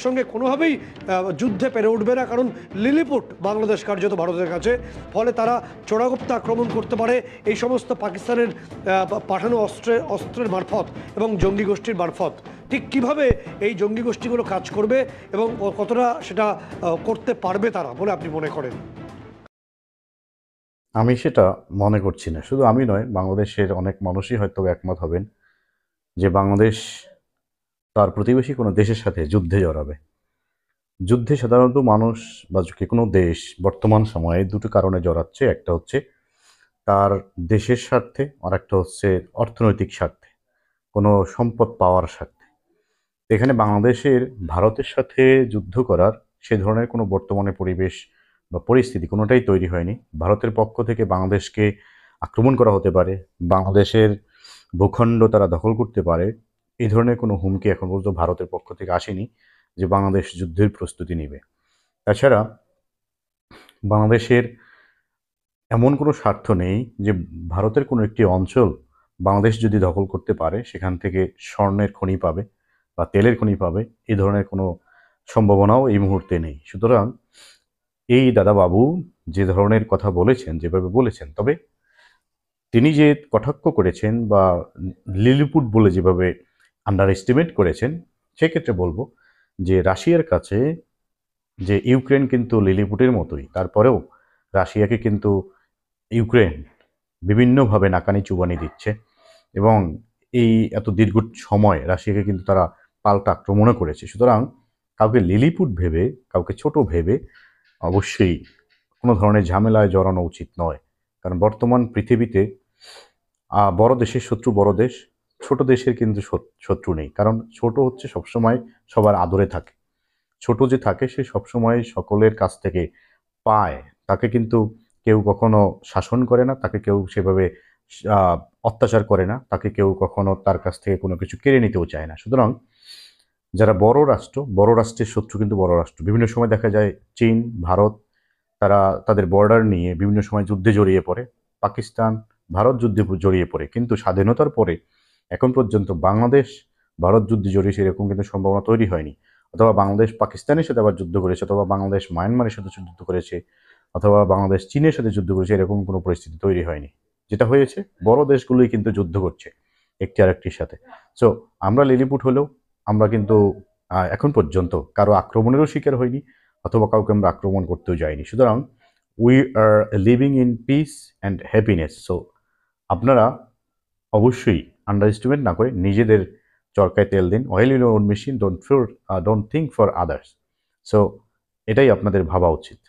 সঙ্গে কোনোভাবেই যুদ্ধে পেরে উঠবে না, কারণ লিলিপুট বাংলাদেশ কার্যত ভারতের কাছে। ফলে তারা চোরাগুপ্তা আক্রমণ করতে পারে এই সমস্ত পাকিস্তানের পাঠানো অস্ত্রের মারফত এবং জঙ্গি গোষ্ঠীর মারফত। ঠিক কিভাবে এই জঙ্গি গোষ্ঠীগুলো কাজ করবে এবং কতটা সেটা করতে পারবে তারা বলে আপনি মনে করেন? আমি সেটা মনে করছি না। শুধু আমি নয়, বাংলাদেশের অনেক মানুষই হয়তো একমত হবেন যে বাংলাদেশ তার প্রতিবেশী কোনো দেশের সাথে যুদ্ধে জড়াবে। যুদ্ধে সাধারণত মানুষ বা যে কোনো দেশ বর্তমান সময়ে দুটো কারণে জড়াচ্ছে। একটা হচ্ছে তার দেশের স্বার্থে, আর একটা হচ্ছে অর্থনৈতিক স্বার্থে, কোনো সম্পদ পাওয়ার স্বার্থে। এখানে বাংলাদেশের ভারতের সাথে যুদ্ধ করার সে ধরনের কোনো বর্তমানে পরিবেশ বা পরিস্থিতি কোনোটাই তৈরি হয়নি। ভারতের পক্ষ থেকে বাংলাদেশকে আক্রমণ করা হতে পারে, বাংলাদেশের ভূখণ্ড তারা দখল করতে পারে, এই ধরনের কোনো হুমকি এখন পর্যন্ত ভারতের পক্ষ থেকে আসেনি যে বাংলাদেশ যুদ্ধের প্রস্তুতি নেবে। তাছাড়া বাংলাদেশের এমন কোনো স্বার্থ নেই যে ভারতের কোনো একটি অঞ্চল বাংলাদেশ যদি দখল করতে পারে সেখান থেকে স্বর্ণের খনি পাবে বা তেলের খনি পাবে, এই ধরনের কোনো সম্ভাবনাও এই মুহূর্তে নেই। সুতরাং এই দাদাবাবু যে ধরনের কথা বলেছেন, যেভাবে বলেছেন, তবে তিনি যে কটাক্ষ করেছেন বা লিলিপুট বলে যেভাবে আন্ডার এস্টিমেট করেছেন, সেক্ষেত্রে বলবো যে রাশিয়ার কাছে যে ইউক্রেন কিন্তু লিলিপুটের মতোই, তারপরেও রাশিয়াকে কিন্তু ইউক্রেন বিভিন্নভাবে নাকানি চুবানি দিচ্ছে এবং এই এত দীর্ঘ সময় রাশিয়াকে কিন্তু তারা পাল্টা আক্রমণও করেছে। সুতরাং কাউকে লিলিপুট ভেবে, কাউকে ছোট ভেবে অবশ্যই কোনো ধরনের ঝামেলায় জড়ানো উচিত নয়। কারণ বর্তমান পৃথিবীতে বড় দেশের শত্রু বড় দেশ, ছোট দেশের কিন্তু শত্রু নেই। কারণ ছোট হচ্ছে সবসময় সবার আদরে থাকে। ছোট যে থাকে সে সবসময় সকলের কাছ থেকে পায়। তাকে কিন্তু কেউ কখনো শাসন করে না, তাকে কেউ সেভাবে আহ, অত্যাচার করে না, তাকে কেউ কখনো তার কাছ থেকে কোনো কিছু কেড়ে নিতেও চায় না। সুতরাং যারা বড় রাষ্ট্র, বড় রাষ্ট্রের শত্রু কিন্তু বড় রাষ্ট্র। বিভিন্ন সময় দেখা যায় চীন, ভারত, তারা তাদের বর্ডার নিয়ে বিভিন্ন সময় যুদ্ধে জড়িয়ে পড়ে। পাকিস্তান, ভারত যুদ্ধে জড়িয়ে পড়ে, কিন্তু স্বাধীনতার পরে এখন পর্যন্ত বাংলাদেশ ভারত যুদ্ধে জড়িয়েছে এরকম কিন্তু সম্ভাবনা তৈরি হয়নি। অথবা বাংলাদেশ পাকিস্তানের সাথে আবার যুদ্ধ করেছে, অথবা বাংলাদেশ মায়ানমারের সাথে যুদ্ধ করেছে, অথবা বাংলাদেশ চীনের সাথে যুদ্ধ করেছে, এরকম কোনো পরিস্থিতি তৈরি হয়নি। যেটা হয়েছে, বড় দেশগুলোই কিন্তু যুদ্ধ করছে একটি আরেকটির সাথে। সো আমরা লিলিপুট হলেও আমরা কিন্তু এখন পর্যন্ত কারো আক্রমণেরও শিকার হয়নি, অথবা কাউকে আমরা আক্রমণ করতেও যাইনি। সুতরাং we are living in peace and happiness. So আপনারা অবশ্যই আন্ডার এস্টিমেট না করে নিজেদের চরকায় তেল দিন। Oil in own machine, don't think for others. So এটাই আপনাদের ভাবা উচিত।